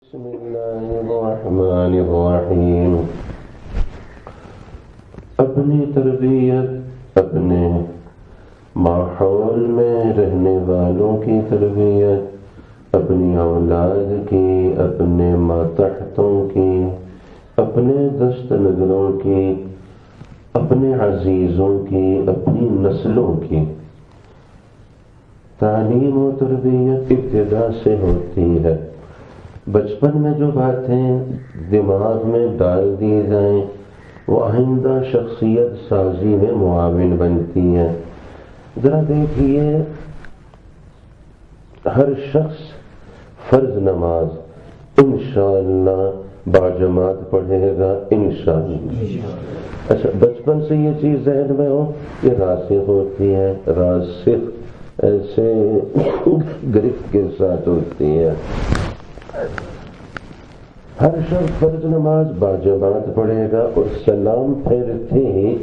بسم اللہ الرحمن الرحیم۔ اپنی تربیت، اپنے ماحول میں رہنے والوں کی تربیت، اپنی اولاد کی، اپنے ماتحتوں کی، اپنے دست نگروں کی، اپنے عزیزوں کی، اپنی نسلوں کی تعلیم و تربیت ابتدا سے ہوتی ہے۔ بچپن میں جو باتیں دماغ میں ڈال دی جائیں وہ آئندہ شخصیت سازی میں معاون بنتی ہیں۔ ذرا دیکھیے، ہر شخص فرض نماز انشاءاللہ باجماعت پڑھے گا انشاءاللہ۔ اچھا، بچپن سے یہ چیز ذہن میں ہو، یہ راسخ ہوتی ہے، راسخ ایسے گرفت کے ساتھ ہوتی ہے۔ ہر شخص فرض نماز باجماعت پڑھے گا اور سلام پھیرتے ہی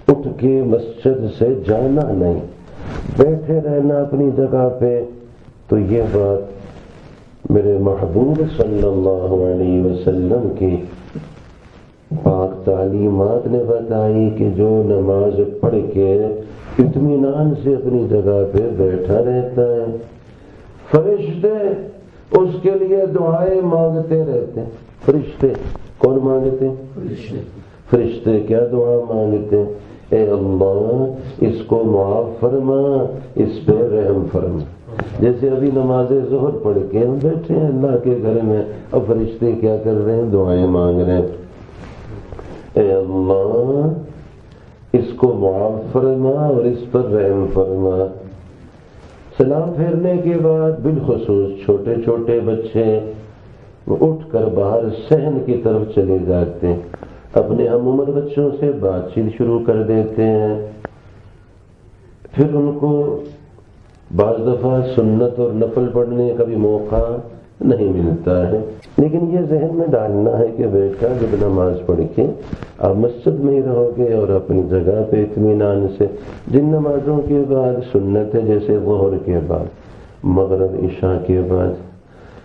اٹھ کے مسجد سے جانا نہیں، بیٹھے رہنا اپنی جگہ پہ۔ تو یہ بات میرے محبوب صلی اللہ علیہ وسلم کی پاک تعلیمات نے بتائی کہ جو نماز پڑھ کے اطمینان سے اپنی جگہ پہ بیٹھا رہتا ہے، فرشتے اس کے لیے دعائیں مانگتے رہتے ہیں۔ فرشتے کون مانگتے ہیں؟ فرشتے کیا دعا مانگتے ہیں؟ اے اللہ اس کو معاف فرما، اس پہ رحم فرما۔ جیسے ابھی نماز ظہر پڑھ کے ہم بیٹھے ہیں اللہ کے گھر میں، اب فرشتے کیا کر رہے ہیں؟ دعائیں مانگ رہے ہیں۔ اے اللہ اس کو معاف فرما اور اس پر رحم فرما۔ سلام پھیرنے کے بعد بالخصوص چھوٹے چھوٹے بچے اٹھ کر باہر صحن کی طرف چلے جاتے ہیں، اپنے ہم عمر بچوں سے بات چیت شروع کر دیتے ہیں۔ پھر ان کو بعض دفعہ سنت اور نفل پڑھنے کا بھی موقع نہیں ملتا ہے، لیکن یہ ذہن میں ڈالنا ہے کہ بیٹا جب نماز پڑھ کے آپ مسجد میں ہی رہو گے اور اپنی جگہ پہ اطمینان سے جن نمازوں کے بعد سنت ہے، جیسے ظہر کے بعد، مغرب، عشاء کے بعد،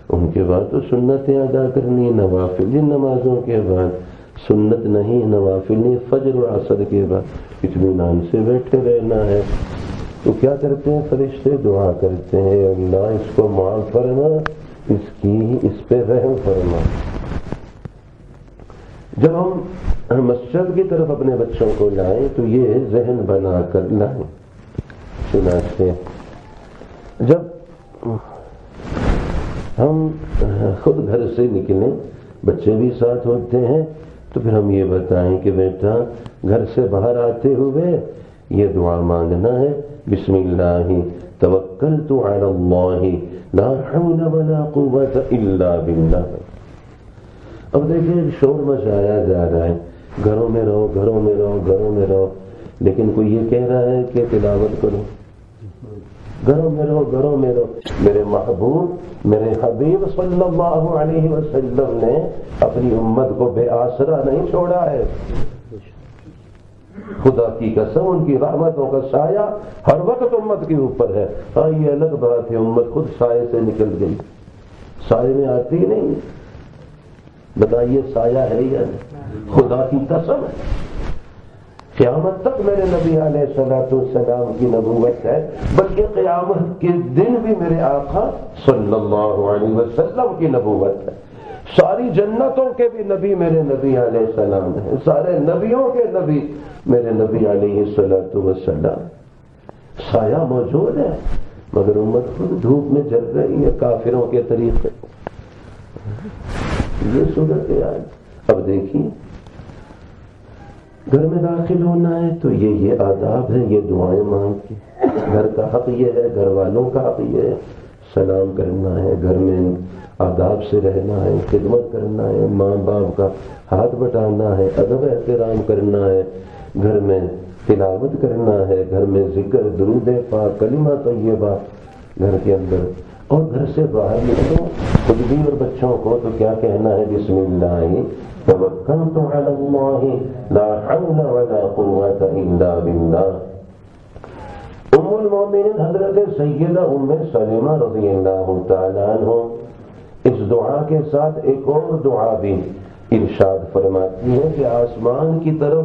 ان کے بعد تو سنتیں ادا کرنی، نوافل جن نمازوں کے بعد سنت نہیں، نوافل نہیں، فجر و عصر کے بعد اطمینان سے بیٹھے رہنا ہے۔ تو کیا کرتے ہیں؟ فرشتے دعا کرتے ہیں، اللہ اس کو معاف فرما، اس پہ رحم فرما۔ جب ہم مسجد کی طرف اپنے بچوں کو لائیں تو یہ ذہن بنا کر لائیں۔ چنانچہ جب ہم خود گھر سے نکلیں، بچے بھی ساتھ ہوتے ہیں، تو پھر ہم یہ بتائیں کہ بیٹا گھر سے باہر آتے ہوئے یہ دعا مانگنا ہے، بسم اللہ توکلت علی اللہ لا حول ولا قوت الا باللہ۔ اب دیکھیں شور مچایا جا رہا ہے، گھروں میں رہو، گھروں میں رہو، گھروں میں رہو، لیکن کوئی یہ کہہ رہا ہے کہ تلاوت کرو، گھروں میں رہو، گھروں میں رہو۔ میرے محبوب، میرے حبیب صلی اللہ علیہ وسلم نے اپنی امت کو بے آسرا نہیں چھوڑا ہے۔ خدا کی قسم ان کی رحمتوں کا سایہ ہر وقت امت کے اوپر ہے۔ ہاں یہ الگ بات ہے امت خود سائے سے نکل گئی، سائے میں آتی نہیں، بتائیے سایہ ہے یا نہیں؟ خدا کی قسم ہے، قیامت تک میرے نبی علیہ الصلوۃ والسلام کی نبوت ہے، بلکہ قیامت کے دن بھی میرے آقا صلی اللہ علیہ وسلم کی نبوت ہے۔ ساری جنتوں کے بھی نبی میرے نبی علیہ السلام ہیں، سارے نبیوں کے نبی میرے نبی علیہ الصلوۃ والسلام۔ سایہ موجود ہے مگر امت خود دھوپ میں جل رہی ہے کافروں کے طریقے۔ یہ صورت ہے آج۔ اب دیکھیے گھر میں داخل ہونا ہے تو یہ آداب ہے، یہ دعائیں مانگ کے، گھر کا حق یہ ہے، گھر والوں کا حق یہ ہے، سلام کرنا ہے، گھر میں آداب سے رہنا ہے، خدمت کرنا ہے، ماں باپ کا ہاتھ بٹانا ہے، ادب احترام کرنا ہے، گھر میں تلاوت کرنا ہے، گھر میں ذکر، درود پاک، کلمہ طیبہ گھر کے اندر، اور گھر سے باہر نکلو خود بھی اور بچوں کو تو کیا کہنا ہے؟ بسم اللہ توکلت علی اللہ لا حول ولا قوت الا باللہ۔ ام المومنین حضرت سیدہ ام سلمہ رضی اللہ تعالیٰ عنہ اس دعا کے ساتھ ایک اور دعا بھی ارشاد فرماتی ہے کہ آسمان کی طرف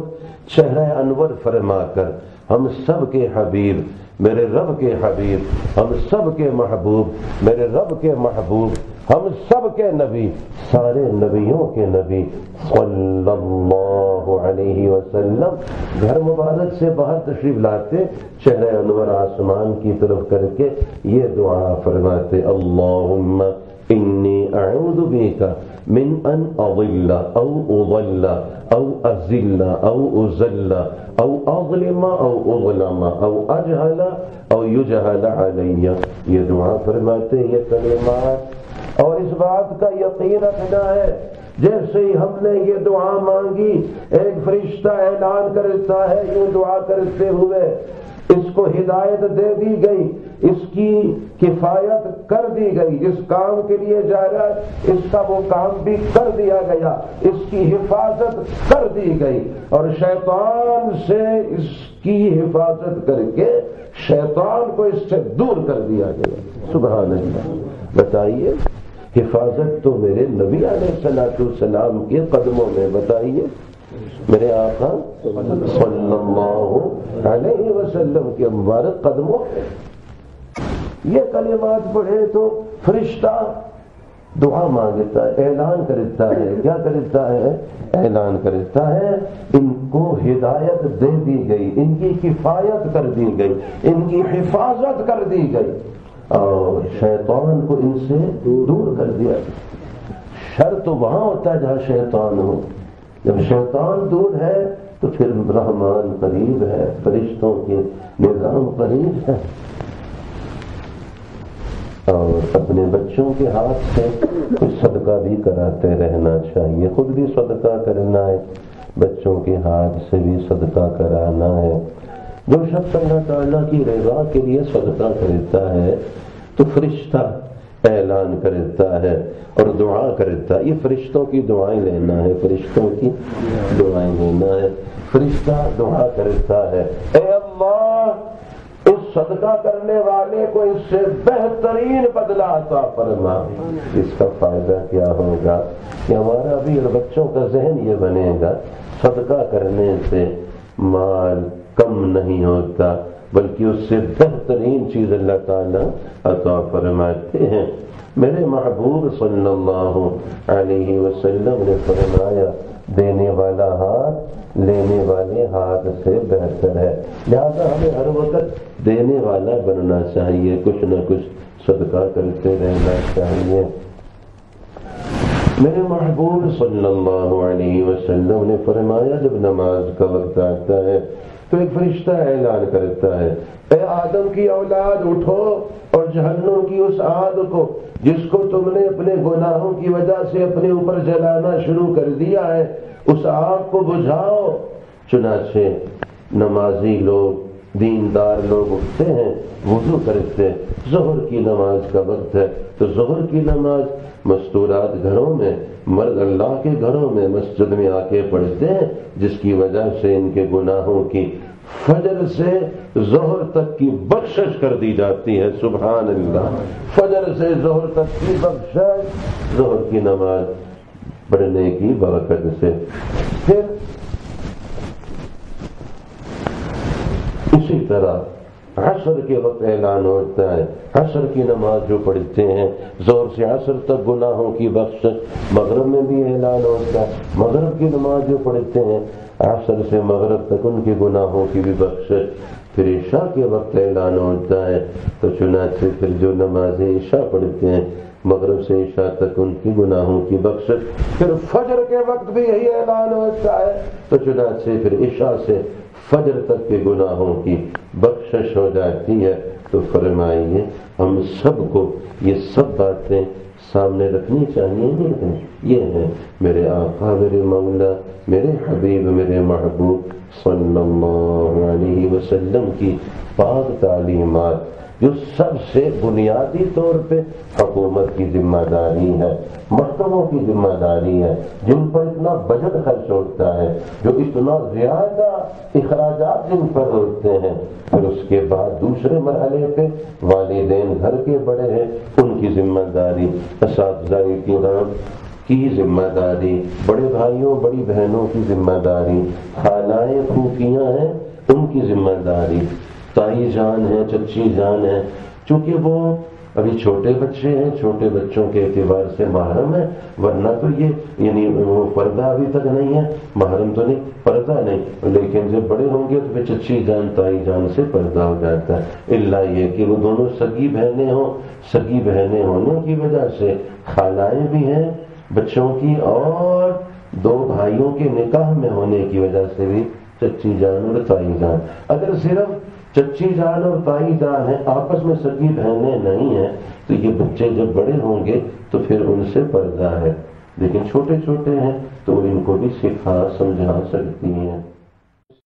چہرہ انور فرما کر ہم سب کے حبیب میرے رب کے حبیب، ہم سب کے محبوب میرے رب کے محبوب، ہم سب کے نبی سارے نبیوں کے نبی صلی اللہ علیہ وسلم گھر مبارک سے باہر تشریف لاتے، چہرہ انور آسمان کی طرف کر کے یہ دعا فرماتے، اللہم انی اعوذ بک من ان اضل او اضل او ازل او ازل او اظلم او اظلم او اجہل او یجہل علی، یہ دعا فرماتے یہ کلمات، اور اس بات کا یقین رکھنا ہے جیسے ہی ہم نے یہ دعا مانگی ایک فرشتہ اعلان کرتا ہے یوں دعا کرتے ہوئے، اس کو ہدایت دے دی گئی، اس کی کفایت کر دی گئی، جس کام کے لیے جا رہا ہے اس کا وہ کام بھی کر دیا گیا، اس کی حفاظت کر دی گئی، اور شیطان سے اس کی حفاظت کر کے شیطان کو اس سے دور کر دیا گیا۔ سبحان اللہ۔ بتائیے حفاظت تو میرے نبی علیہ السلام کے قدموں میں، بتائیے میرے آقا صلی اللہ علیہ وسلم کے مبارک قدموں میں یہ کلمات پڑھے تو فرشتہ دعا مانگتا ہے، اعلان کرتا ہے، کیا کرتا ہے؟ اعلان کرتا ہے ان کو ہدایت دے دی گئی، ان کی کفایت کر دی گئی، ان کی حفاظت کر دی گئی، اور شیطان کو ان سے دور کر دیا۔ شر تو وہاں ہوتا ہے جہاں شیطان ہو، جب شیطان دور ہے تو پھر رحمان قریب ہے، فرشتوں کے نظام قریب ہے۔ اور اپنے بچوں کے ہاتھ سے کچھ صدقہ بھی کراتے رہنا چاہیے، خود بھی صدقہ کرنا ہے، بچوں کے ہاتھ سے بھی صدقہ کرانا ہے۔ جو شخص اللہ تعالیٰ کی رضا کے لیے صدقہ کرتا ہے تو فرشتہ اعلان کرتا ہے اور دعا کرتا ہے، یہ فرشتوں کی دعائیں لینا ہے، فرشتوں کی دعائیں لینا ہے۔ فرشتہ دعا کرتا ہے، اے اللہ اس صدقہ کرنے والے کو اس سے بہترین بدلہ عطا فرما۔ اس کا فائدہ کیا ہوگا کہ ہمارا بھی بچوں کا ذہن یہ بنے گا صدقہ کرنے سے مال کم نہیں ہوتا، بلکہ اس سے بہترین چیز اللہ تعالیٰ عطا فرماتے ہیں۔ میرے محبوب صلی اللہ علیہ وسلم نے فرمایا دینے والا ہاتھ لینے والے ہاتھ سے بہتر ہے، لہذا ہمیں ہر وقت دینے والا بننا چاہیے، کچھ نہ کچھ صدقہ کرتے رہنا چاہیے۔ میرے محبوب صلی اللہ علیہ وسلم نے فرمایا جب نماز کا وقت آتا ہے تو ایک فرشتہ اعلان کرتا ہے، اے آدم کی اولاد اٹھو اور جہنم کی اس آگ کو جس کو تم نے اپنے گناہوں کی وجہ سے اپنے اوپر جلانا شروع کر دیا ہے اس آگ کو بجھاؤ۔ چنانچہ نمازی لوگ دیندار لوگ اٹھتے ہیں، وضو کرتے، ظہر کی نماز کا وقت ہے تو ظہر کی نماز مستورات گھروں میں، مرد اللہ کے گھروں میں مسجد میں آ کے پڑھتے ہیں، جس کی وجہ سے ان کے گناہوں کی فجر سے ظہر تک کی بخشش کر دی جاتی ہے۔ سبحان اللہ۔ فجر سے ظہر تک کی بخشش ظہر کی نماز پڑھنے کی برکت سے۔ پھر اسی طرح عصر کے وقت اعلان ہوتا ہے، عصر کی نماز جو پڑھتے ہیں زور سے عصر تک گناہوں کی بخشش۔ مغرب میں بھی اعلان ہوتا ہے، مغرب کی نماز جو پڑھتے ہیں عصر سے مغرب تک ان کے گناہوں کی بھی بخشش۔ پھر عشاء کے وقت اعلان ہوتا ہے تو چنانچہ پھر جو نماز عشاء پڑھتے ہیں مغرب سے عشاء تک ان کی گناہوں کی بخشش۔ پھر فجر کے وقت بھی یہی اعلان ہوتا ہے تو چنانچہ پھر عشاء سے فجر تک کے گناہوں کی بخشش ہو جاتی ہے۔ تو فرمائیے ہم سب کو یہ سب باتیں سامنے رکھنی چاہیے، یہ ہے میرے آقا میرے مولا میرے حبیب میرے محبوب صلی اللہ علیہ وسلم کی پاک تعلیمات۔ جو سب سے بنیادی طور پہ حکومت کی ذمہ داری ہے، محکموں کی ذمہ داری ہے، جن پر اتنا بجٹ خرچ ہوتا ہے، جو اتنا زیادہ اخراجات جن پر ہوتے ہیں، پھر اس کے بعد دوسرے مرحلے پہ والدین گھر کے بڑے ہیں، ان کی ذمہ داری، اساتذہ کرام کی ذمہ داری، بڑے بھائیوں بڑی بہنوں کی ذمہ داری، خالائیں پھوپھیاں ہیں ان کی ذمہ داری، تائی جان ہے، چچی جان ہے، چونکہ وہ ابھی چھوٹے بچے ہیں، چھوٹے بچوں کے اعتبار سے محرم ہے، ورنہ تو یہ یعنی وہ پردہ ابھی تک نہیں ہے، محرم تو نہیں، پردہ نہیں، لیکن جب بڑے ہوں گے تو پھر چچی جان تائی جان سے پردہ ہو جاتا ہے، الا یہ کہ وہ دونوں سگی بہنیں ہوں، سگی بہنیں ہونے کی وجہ سے خالائیں بھی ہیں بچوں کی، اور دو بھائیوں کے نکاح میں ہونے کی وجہ سے بھی چچی جان اور تائی جان۔ اگر صرف چچی جان اور تائی جان ہیں، آپس میں سگی بہنیں نہیں ہیں، تو یہ بچے جب بڑے ہوں گے تو پھر ان سے پردہ ہے، لیکن چھوٹے چھوٹے ہیں تو ان کو بھی سکھا سمجھا سکتی ہیں۔